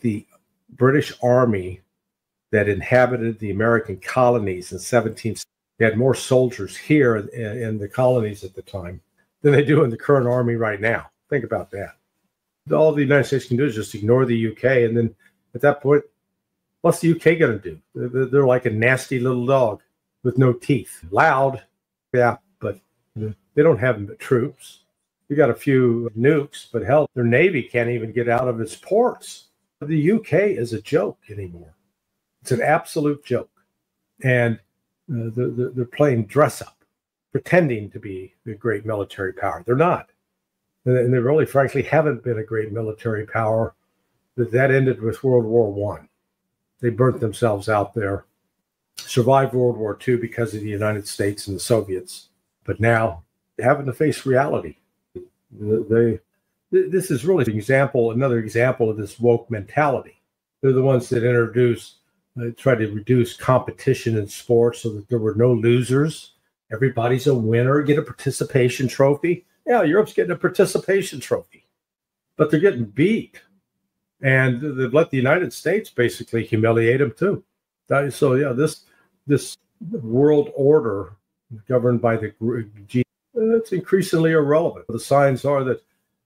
the British Army that inhabited the American colonies in 17th, they had more soldiers here in the colonies at the time than they do in the current army right now. Think about that. All the United States can do is just ignore the UK, and then at that point, what's the UK going to do? They're like a nasty little dog with no teeth. Loud, yeah, but they don't have troops. We got a few nukes, but hell, their navy can't even get out of its ports. The UK is a joke anymore. It's an absolute joke. And they're playing dress up, pretending to be a great military power. They're not. And they really, frankly, haven't been a great military power. That ended with World War I. They burnt themselves out there, survived World War II because of the United States and the Soviets. But now, having to face reality. This is really another example of this woke mentality. They're the ones that tried to reduce competition in sports so that there were no losers. Everybody's a winner, get a participation trophy. Yeah, Europe's getting a participation trophy, but they're getting beat. And they've let the United States basically humiliate them too. So yeah, this world order governed by the G, it's increasingly irrelevant. The signs are that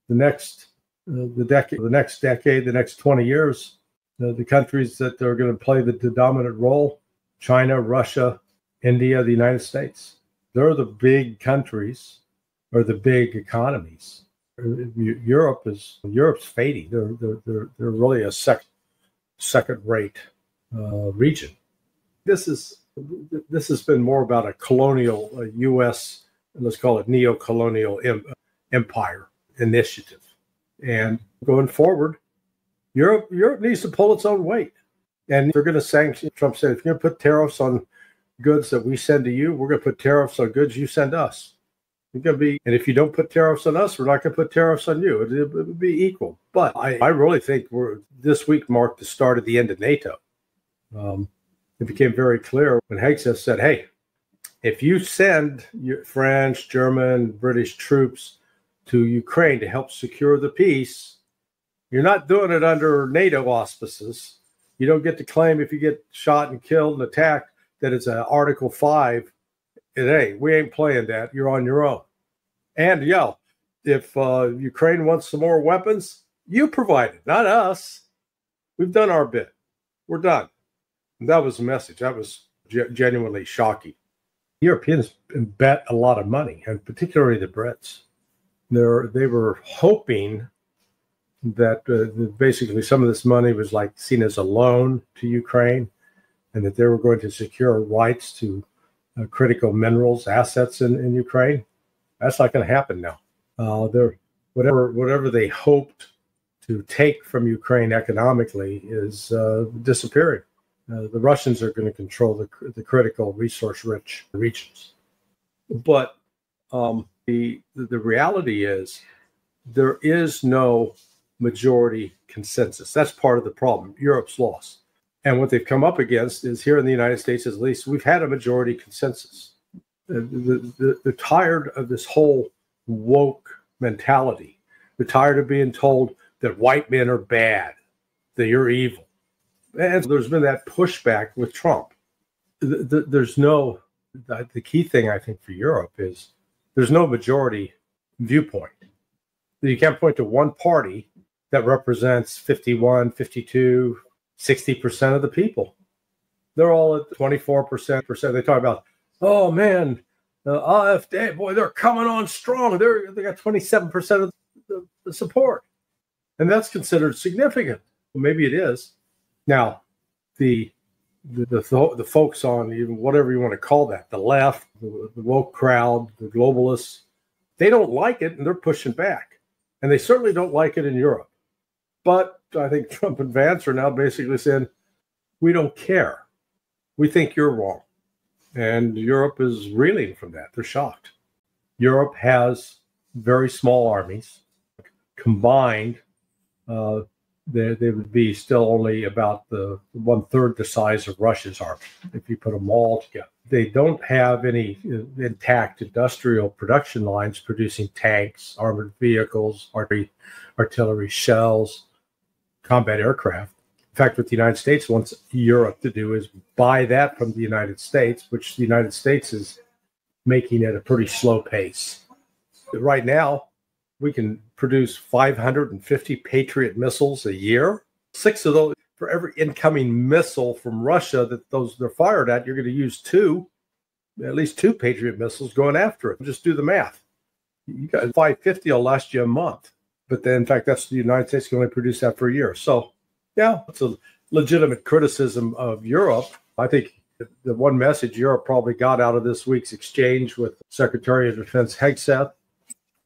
the next decade, the next 20 years, the countries that are going to play the dominant role, China, Russia, India, the United States, they're the big countries or the big economies. Europe's fading. They're really a second-rate region. This has been more about a colonial U.S. let's call it neo-colonial empire initiative. And going forward, Europe needs to pull its own weight. And they're going to sanction. Trump said, if you're going to put tariffs on goods that we send to you, we're going to put tariffs on goods you send us. And if you don't put tariffs on us, we're not going to put tariffs on you. It would be equal. But I really think this week marked the start of the end of NATO. It became very clear when Hegseth said, hey, if you send French, German, British troops to Ukraine to help secure the peace, you're not doing it under NATO auspices. You don't get to claim if you get shot and killed and attacked that it's an Article 5. And, hey, we ain't playing that. You're on your own. And, if Ukraine wants some more weapons, you provide it, not us. We've done our bit. We're done. And that was the message. That was genuinely shocking. Europeans bet a lot of money, and particularly the Brits. They were hoping that basically some of this money was like seen as a loan to Ukraine, and that they were going to secure rights to critical minerals assets in Ukraine. That's not going to happen now. Whatever they hoped to take from Ukraine economically is disappearing. The Russians are going to control the critical resource-rich regions. But the reality is there is no majority consensus. That's part of the problem. Europe's lost. And what they've come up against is here in the United States, at least, we've had a majority consensus. They're tired of this whole woke mentality. They're tired of being told that white men are bad, that you're evil. And there's been that pushback with Trump. The key thing, I think, for Europe is there's no majority viewpoint. You can't point to one party that represents 51, 52, 60% of the people. They're all at 24%. They talk about, oh man, AfD, boy, they're coming on strong. They got 27% of the support, and that's considered significant. Well, maybe it is. Now, the folks on even whatever you want to call that, the left, the woke crowd, the globalists, they don't like it, and they're pushing back, and they certainly don't like it in Europe. But I think Trump and Vance are now basically saying, we don't care. We think you're wrong. And Europe is reeling from that. They're shocked. Europe has very small armies. Combined, they would be still only about the 1/3 the size of Russia's army if you put them all together. They don't have any intact industrial production lines producing tanks, armored vehicles, artillery shells, combat aircraft. In fact, what the United States wants Europe to do is buy that from the United States, which the United States is making at a pretty slow pace. Right now, we can produce 550 Patriot missiles a year. 6 of those for every incoming missile from Russia that they're fired at, you're going to use at least 2 Patriot missiles going after it. Just do the math. You got 550 will last you a month. But then, in fact, that's the United States can only produce that for a year. So, yeah, it's a legitimate criticism of Europe. I think the one message Europe probably got out of this week's exchange with Secretary of Defense Hegseth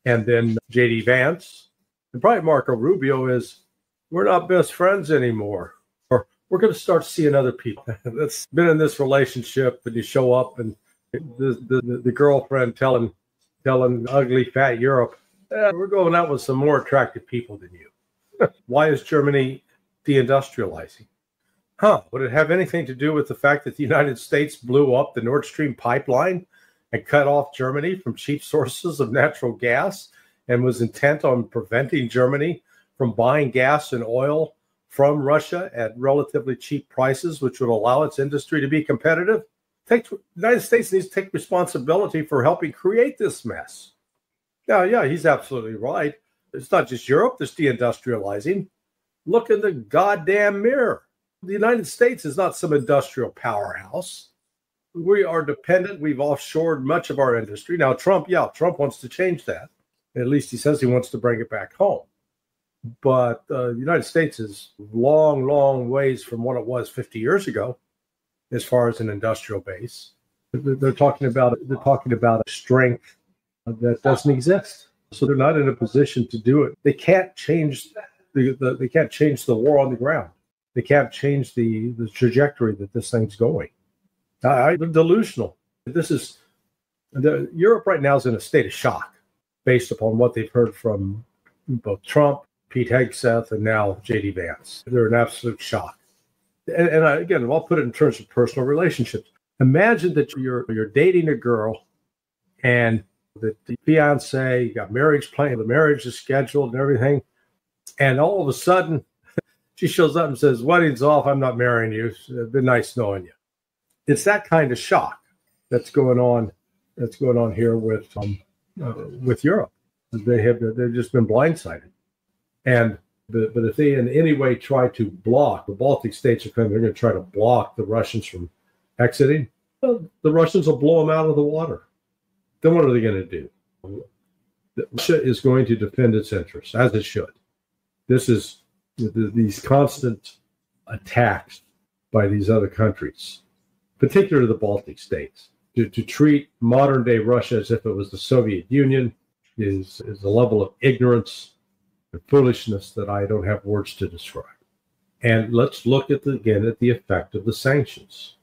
and then J.D. Vance and probably Marco Rubio is, we're not best friends anymore. Or we're going to start seeing other people. That's been in this relationship, and you show up and the girlfriend telling ugly fat Europe, we're going out with some more attractive people than you. Why is Germany deindustrializing? Would it have anything to do with the fact that the United States blew up the Nord Stream pipeline and cut off Germany from cheap sources of natural gas and was intent on preventing Germany from buying gas and oil from Russia at relatively cheap prices, which would allow its industry to be competitive? The United States needs to take responsibility for helping create this mess. Yeah, he's absolutely right. It's not just Europe that's deindustrializing. Look in the goddamn mirror. The United States is not some industrial powerhouse. We are dependent. We've offshored much of our industry. Now, Trump wants to change that. At least he says he wants to bring it back home. But the United States is long, long ways from what it was 50 years ago as far as an industrial base. They're talking about a strength that doesn't exist. So they're not in a position to do it. They can't change they can't change the war on the ground. They can't change the trajectory that this thing's going. They're delusional. Europe right now is in a state of shock based upon what they've heard from both Trump, Pete Hegseth, and now J.D. Vance. They're in absolute shock. And again, I'll put it in terms of personal relationships. Imagine that you're dating a girl and the fiance, you got marriage planned, the marriage is scheduled and everything. And all of a sudden, she shows up and says, wedding's off, I'm not marrying you. It's been nice knowing you. It's that kind of shock that's going on here with Europe. They've just been blindsided. But if they in any way try to block, the Baltic states they're going to try to block the Russians from exiting, well, the Russians will blow them out of the water. Then what are they going to do? Russia is going to defend its interests, as it should. This is these constant attacks by these other countries, particularly the Baltic states, to treat modern-day Russia as if it was the Soviet Union is a level of ignorance and foolishness that I don't have words to describe. And let's look again at the effect of the sanctions.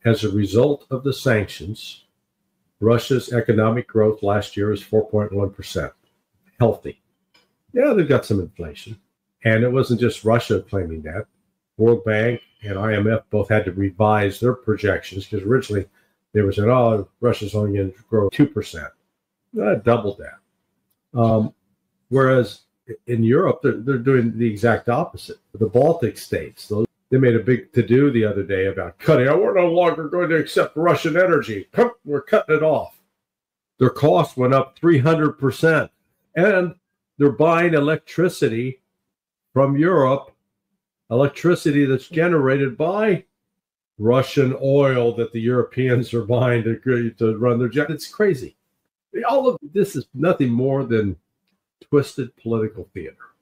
As a result of the sanctions, Russia's economic growth last year is 4.1%. Healthy. Yeah, they've got some inflation. And it wasn't just Russia claiming that. World Bank and IMF both had to revise their projections because originally they were saying, Russia's only going to grow 2%. Doubled that. Whereas in Europe, they're doing the exact opposite. The Baltic states, they made a big to-do the other day about cutting. We're no longer going to accept Russian energy. We're cutting it off. Their costs went up 300%. And they're buying electricity from Europe, electricity that's generated by Russian oil that the Europeans are buying to run their jets. It's crazy. All of this is nothing more than twisted political theater.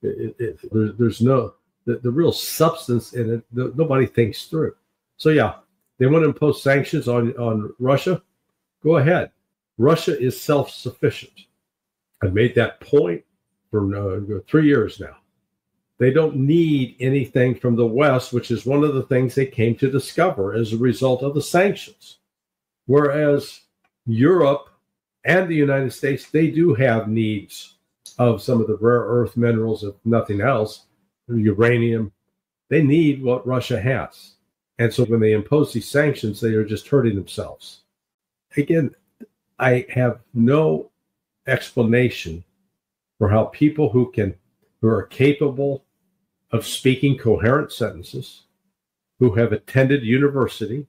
There's no the real substance in it. Nobody thinks through. So yeah, they want to impose sanctions on Russia. Go ahead. Russia is self-sufficient. I've made that point for 3 years now. They don't need anything from the West, which is one of the things they came to discover as a result of the sanctions. Whereas Europe and the United States, they do have needs of some of the rare earth minerals, if nothing else, uranium. They need what Russia has. And so when they impose these sanctions, they are just hurting themselves. Again, I have no explanation for how people who are capable of speaking coherent sentences, who have attended university,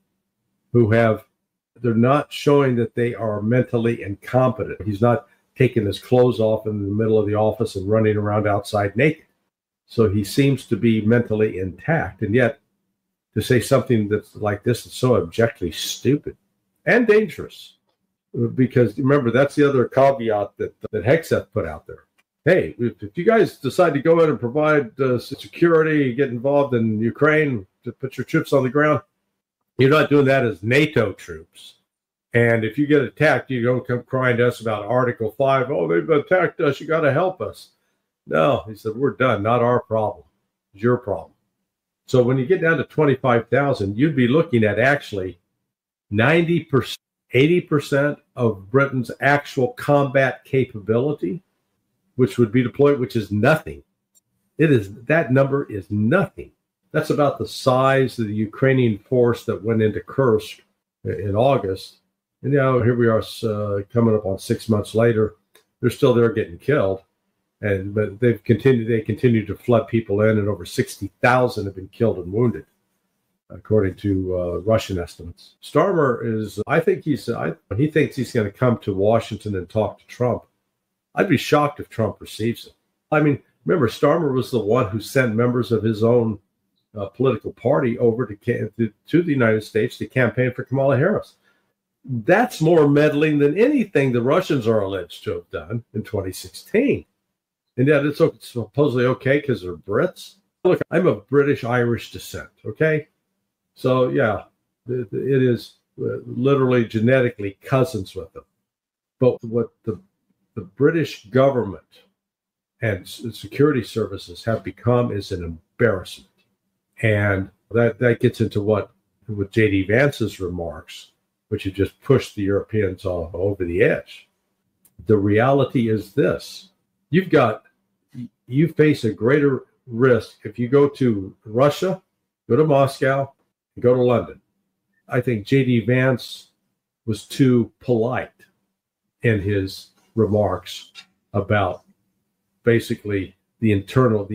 they're not showing that they are mentally incompetent. He's not taking his clothes off in the middle of the office and running around outside naked. So he seems to be mentally intact. And yet, to say something that's like this is so abjectly stupid and dangerous. Because remember, that's the other caveat that Hegseth put out there. Hey, if you guys decide to go in and provide security, get involved in Ukraine, to put your troops on the ground, you're not doing that as NATO troops. And if you get attacked, you don't come crying to us about Article 5. Oh, they've attacked us. You got to help us. No, he said, we're done. Not our problem. It's your problem. So when you get down to 25,000, you'd be looking at actually 90%, 80% of Britain's actual combat capability, which would be deployed, which is nothing. That number is nothing. That's about the size of the Ukrainian force that went into Kursk in August. And now here we are coming up on 6 months later. They're still there getting killed. But they continue to flood people in, and over 60,000 have been killed and wounded, according to Russian estimates. Starmer I think he thinks he's going to come to Washington and talk to Trump. I'd be shocked if Trump receives him. I mean, remember, Starmer was the one who sent members of his own political party over to the United States to campaign for Kamala Harris. That's more meddling than anything the Russians are alleged to have done in 2016. And yet it's supposedly okay because they're Brits. Look, I'm of British-Irish descent, okay? So, yeah, it is literally genetically cousins with them. But what the British government and security services have become is an embarrassment. And that gets into what with J.D. Vance's remarks, which have just pushed the Europeans all over the edge. The reality is this. You face a greater risk if you go to Russia, go to Moscow, and go to London. I think J.D. Vance was too polite in his remarks about basically the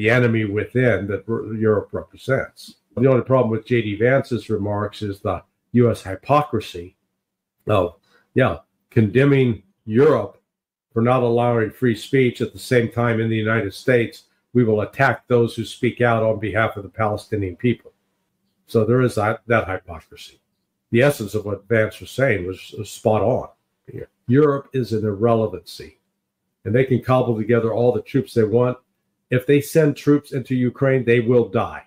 enemy within that Europe represents. The only problem with J.D. Vance's remarks is the U.S. hypocrisy of, condemning Europe for not allowing free speech. At the same time, in the United States, we will attack those who speak out on behalf of the Palestinian people. So there is that hypocrisy. The essence of what Vance was saying was spot on. Europe is an irrelevancy, and they can cobble together all the troops they want. If they send troops into Ukraine, they will die.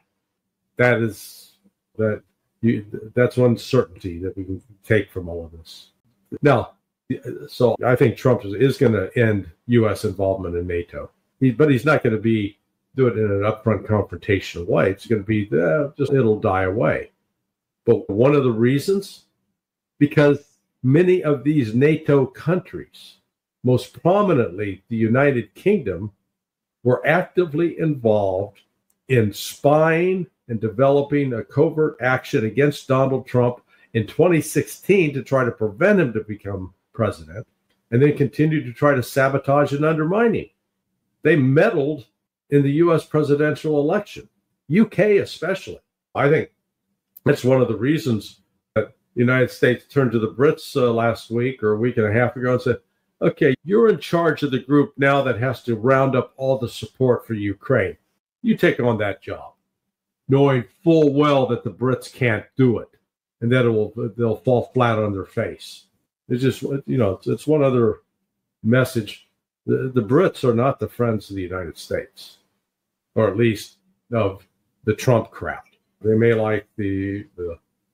That's one certainty that we can take from all of this. Now, so I think Trump is going to end U.S. involvement in NATO, but he's not going to do it in an upfront confrontational way. It's going to be it'll die away. But one of the reasons, because many of these NATO countries, most prominently the United Kingdom, were actively involved in spying and developing a covert action against Donald Trump in 2016 to try to prevent him to become president, and then continued to try to sabotage and undermine him. They meddled in the U.S. presidential election, UK especially. I think that's one of the reasons that the United States turned to the Brits last week or a week and a half ago and said, okay, you're in charge of the group now that has to round up all the support for Ukraine. You take on that job, knowing full well that the Brits can't do it and that they'll fall flat on their face. It's just, it's one other message. The Brits are not the friends of the United States, or at least of the Trump crowd. They may like the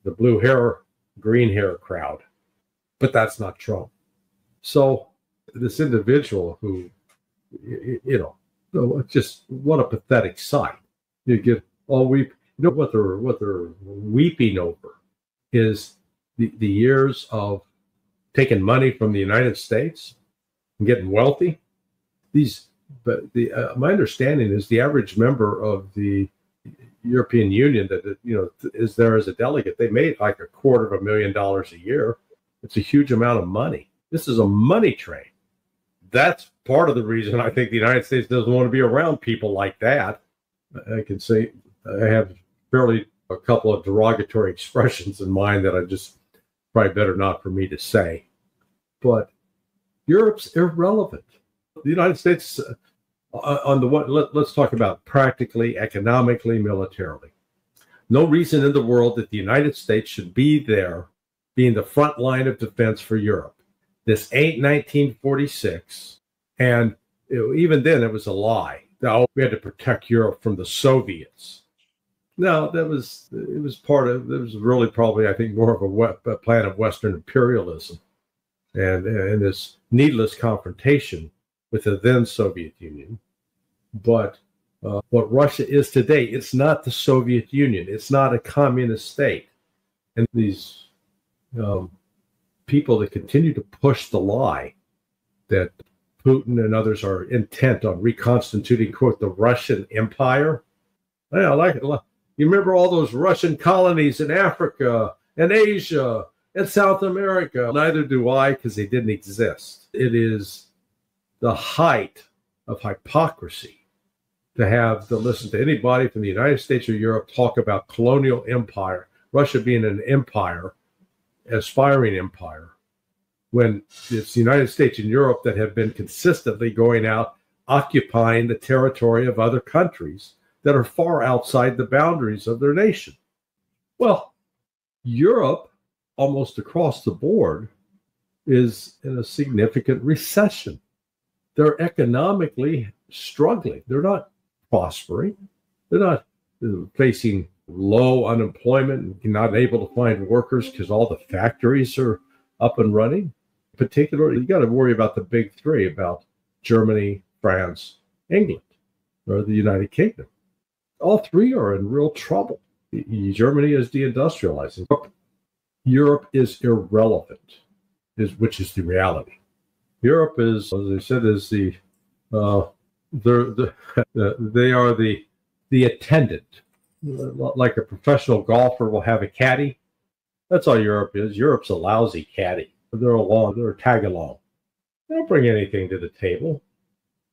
blue hair, green hair crowd, but that's not Trump. So this individual who, just what a pathetic sight. You get all weep. What they're weeping over is the years of taking money from the United States and getting wealthy. My understanding is the average member of the European Union that is there as a delegate, they made like $250,000 a year. It's a huge amount of money. This is a money train. That's part of the reason I think the United States doesn't want to be around people like that. I can say I have fairly a couple of derogatory expressions in mind that I just probably better not for me to say. But Europe's irrelevant. The United States, on the one, let's talk about practically, economically, militarily. No reason in the world that the United States should be there, being the front line of defense for Europe. This ain't 1946, and even then it was a lie. No, we had to protect Europe from the Soviets. No, it was really probably, I think, more of a plan of Western imperialism and this needless confrontation with the then Soviet Union. But what Russia is today, it's not the Soviet Union. It's not a communist state. And these people that continue to push the lie that Putin and others are intent on reconstituting, quote, the Russian Empire. I like it. You remember all those Russian colonies in Africa and Asia and South America? Neither do I, because they didn't exist. It is the height of hypocrisy to listen to anybody from the United States or Europe talk about colonial empire, Russia being an empire, aspiring empire, when it's the United States and Europe that have been consistently going out, occupying the territory of other countries that are far outside the boundaries of their nation. Well, Europe, almost across the board, is in a significant recession. They're economically struggling. They're not prospering. They're not facing low unemployment and not able to find workers because all the factories are up and running. Particularly, you got to worry about the big three, about Germany, France, England, or the United Kingdom. All three are in real trouble. Germany is deindustrializing. Europe is irrelevant, which is the reality. Europe is, as I said, is they are the attendant. Like a professional golfer will have a caddy. That's all Europe is. Europe's a lousy caddy. They're a tag along. They don't bring anything to the table.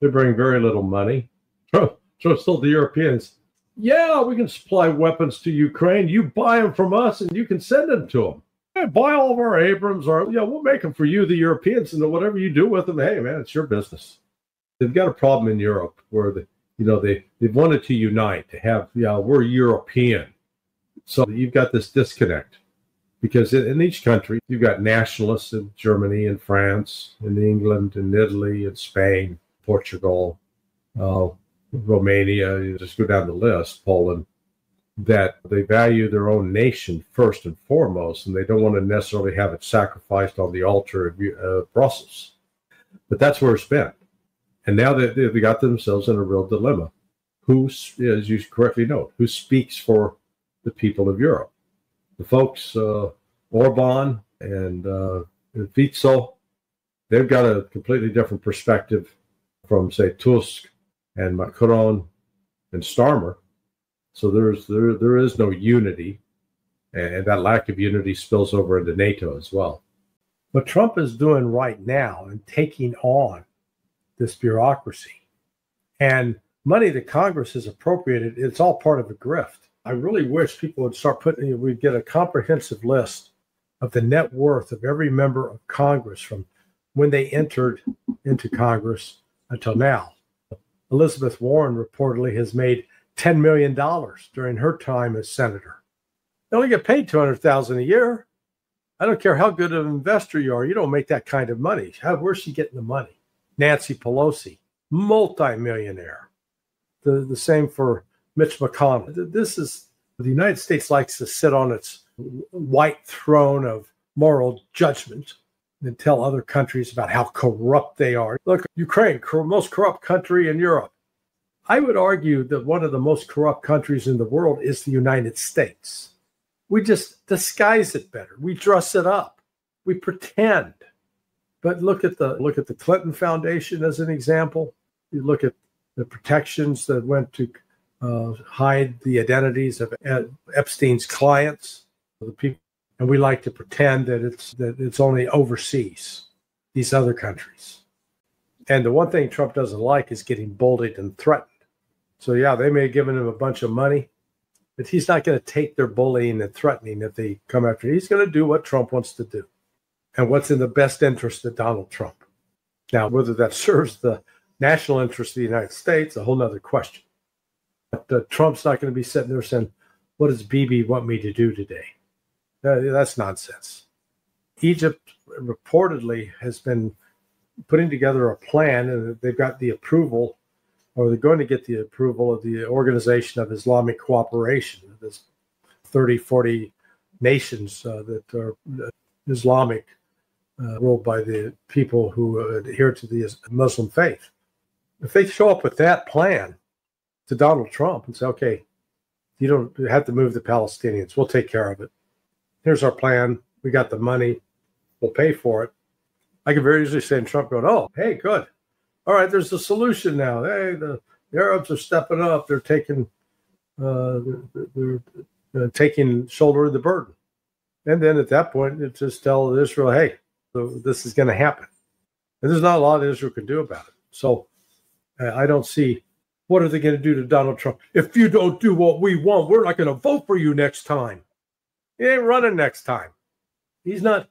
They bring very little money. So still the Europeans, yeah, we can supply weapons to Ukraine. You buy them from us and you can send them to them. Hey, buy all of our Abrams, we'll make them for you, the Europeans, and whatever you do with them, hey, man, it's your business. They've got a problem in Europe where they've wanted to unite, to have, we're European. So you've got this disconnect. Because in each country, you've got nationalists in Germany and France and England and Italy and Spain, Portugal, Romania, you just go down the list, Poland, that they value their own nation first and foremost, and they don't want to necessarily have it sacrificed on the altar of Brussels. But that's where it's been. And now they've got themselves in a real dilemma. Who, as you correctly note, who speaks for the people of Europe? The folks, Orban and Fico, they've got a completely different perspective from, say, Tusk and Macron and Starmer. So there is no unity, and that lack of unity spills over into NATO as well. What Trump is doing right now and taking on this bureaucracy and money that Congress has appropriated, it's all part of a grift. I really wish people would start we'd get a comprehensive list of the net worth of every member of Congress from when they entered into Congress until now. Elizabeth Warren reportedly has made $10 million during her time as senator. They only get paid $200,000 a year. I don't care how good of an investor you are. You don't make that kind of money. Where's she getting the money? Nancy Pelosi, multi-millionaire. The same for Mitch McConnell. The United States likes to sit on its white throne of moral judgment and tell other countries about how corrupt they are. Look, Ukraine, most corrupt country in Europe. I would argue that one of the most corrupt countries in the world is the United States. We just disguise it better. We dress it up. We pretend. But look at the Clinton Foundation as an example. You look at the protections that went to hide the identities of Epstein's clients, the people, and we like to pretend that it's only overseas, these other countries. And the one thing Trump doesn't like is getting bullied and threatened. So, yeah, they may have given him a bunch of money, but he's not going to take their bullying and threatening if they come after him. He's going to do what Trump wants to do and what's in the best interest of Donald Trump. Now, whether that serves the national interest of the United States, a whole nother question. But Trump's not going to be sitting there saying, what does Bibi want me to do today? That's nonsense. Egypt reportedly has been putting together a plan, and they've got the approval, or they're going to get the approval of the Organization of Islamic Cooperation, this 30, 40 nations that are Islamic, ruled by the people who adhere to the Muslim faith. If they show up with that plan to Donald Trump and say, okay, you don't have to move the Palestinians, we'll take care of it. Here's our plan. We got the money. We'll pay for it. I can very easily say, Trump going, oh, hey, good. All right, there's a solution now. Hey, the Arabs are stepping up. They're taking shoulder of the burden. And then at that point, it just tell Israel, hey, this is going to happen. And there's not a lot Israel can do about it. So I don't see, what are they going to do to Donald Trump? If you don't do what we want, we're not going to vote for you next time. He ain't running next time. He's not.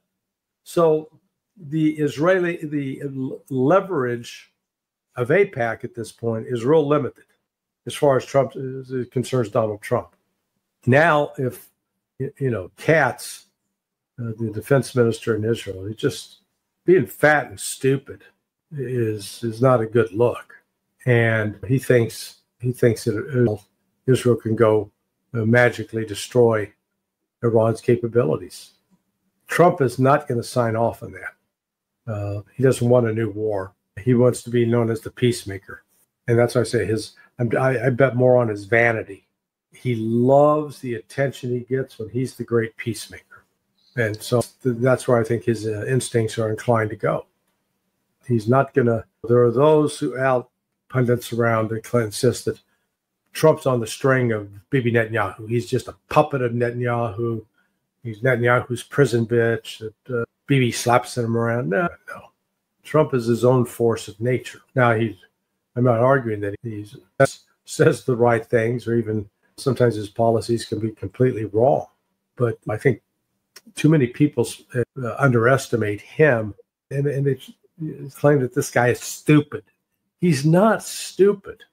So the leverage of AIPAC at this point is real limited as far as Trump concerns Donald Trump. Now, if, Katz, the defense minister in Israel, he's just being fat and stupid is not a good look. And he thinks that Israel can go magically destroy Iran's capabilities. Trump is not going to sign off on that. He doesn't want a new war. He wants to be known as the peacemaker. And that's why I say I bet more on his vanity. He loves the attention he gets when he's the great peacemaker. And so that's where I think his instincts are inclined to go. He's not going to. There are those who pundits around that insist that Trump's on the string of Bibi Netanyahu. He's just a puppet of Netanyahu. He's Netanyahu's prison bitch. That Bibi slaps him around. No. Trump is his own force of nature. Now, I'm not arguing that he says the right things, or even sometimes his policies can be completely wrong. But I think too many people underestimate him, and they claim that this guy is stupid. He's not stupid.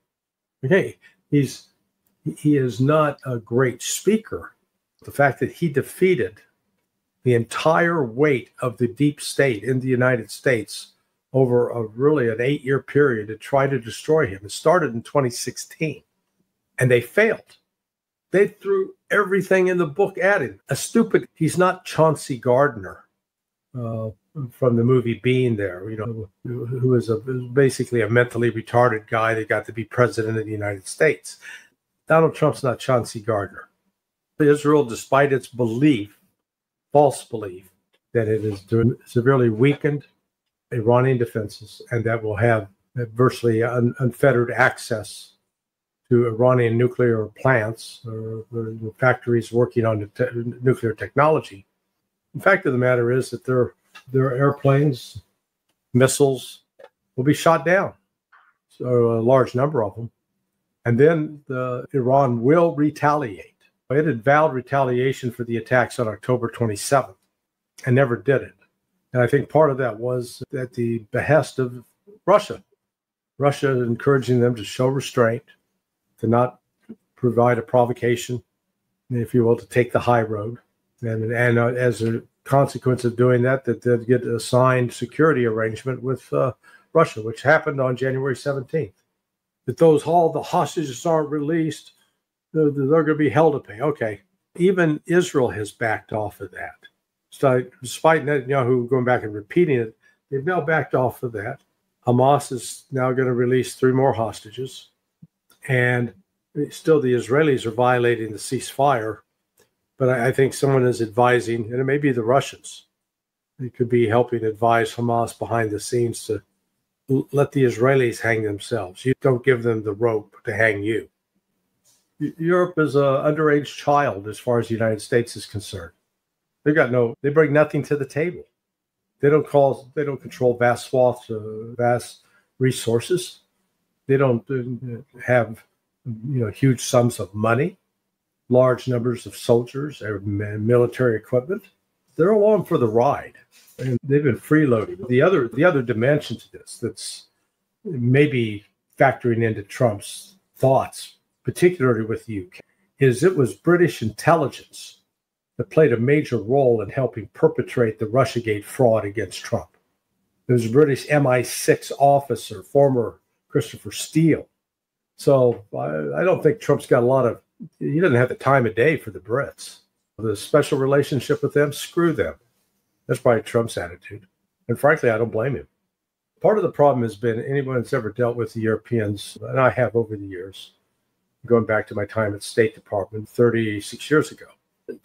Okay, he is not a great speaker. The fact that he defeated the entire weight of the deep state in the United States over really an 8-year period to try to destroy him. It started in 2016, and they failed. They threw everything in the book at him. He's not Chauncey Gardner from the movie Being There, who is basically a mentally retarded guy that got to be president of the United States. Donald Trump's not Chauncey Gardner. Israel, despite its false belief, that it is severely weakened Iranian defenses and that will have virtually unfettered access to Iranian nuclear plants or factories working on nuclear technology. The fact of the matter is that their airplanes, missiles will be shot down, so a large number of them. And then Iran will retaliate. It had vowed retaliation for the attacks on October 27th and never did it. And I think part of that was at the behest of Russia. Russia encouraging them to show restraint, to not provide a provocation, if you will, to take the high road. And as a consequence of doing that, they'd get a signed security arrangement with Russia, which happened on January 17th. That all the hostages aren't released, they're going to be held to pay. Okay. Even Israel has backed off of that. So despite Netanyahu going back and repeating it, they've now backed off of that. Hamas is now going to release 3 more hostages. And still the Israelis are violating the ceasefire. But I think someone is advising, and it may be the Russians. They could be helping advise Hamas behind the scenes to let the Israelis hang themselves. You don't give them the rope to hang you. Europe is an underage child as far as the United States is concerned. They bring nothing to the table. They don't control vast swaths, vast resources. They don't have huge sums of money, large numbers of soldiers, and military equipment. They're along for the ride, and they've been freeloading. The other dimension to this that's maybe factoring into Trump's thoughts, particularly with the UK, is it was British intelligence that played a major role in helping perpetrate the Russiagate fraud against Trump. There was a British MI6 officer, former Christopher Steele. So I don't think Trump's got he doesn't have the time of day for the Brits. The special relationship with them, screw them. That's probably Trump's attitude. And frankly, I don't blame him. Part of the problem has been anyone that's ever dealt with the Europeans, and I have over the years, going back to my time at State Department 36 years ago.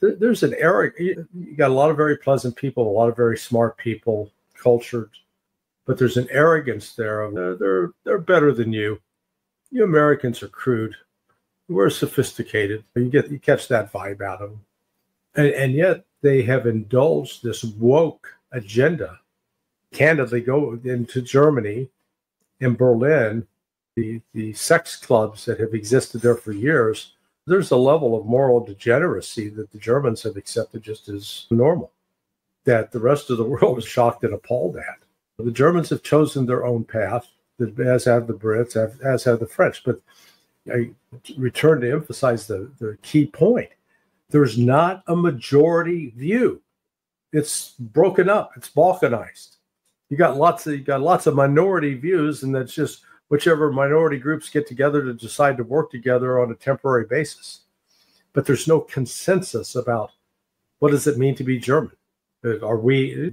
There's an arrogance. You got a lot of very pleasant people, a lot of very smart people, cultured, but there's an arrogance there of they're better than you. You Americans are crude. We're sophisticated. You catch that vibe out of them. And yet they have indulged this woke agenda. Candidly, go into Germany, in Berlin, the sex clubs that have existed there for years, there's a level of moral degeneracy that the Germans have accepted just as normal, that the rest of the world is shocked and appalled at. The Germans have chosen their own path, as have the Brits, as have the French. But I return to emphasize the key point. There's not a majority view. It's broken up. It's balkanized. You got lots of minority views, and that's just whichever minority groups get together to decide to work together on a temporary basis. But there's no consensus about what does it mean to be German.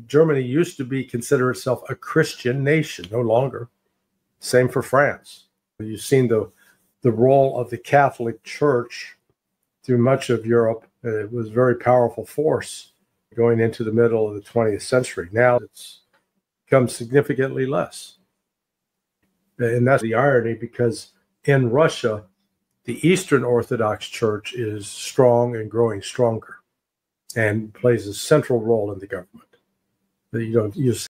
Germany used to consider itself a Christian nation, no longer. Same for France. You've seen the role of the Catholic Church through much of Europe. It was a very powerful force going into the middle of the 20th century. Now it's become significantly less. And that's the irony, because in Russia, the Eastern Orthodox Church is strong and growing stronger and plays a central role in the government. You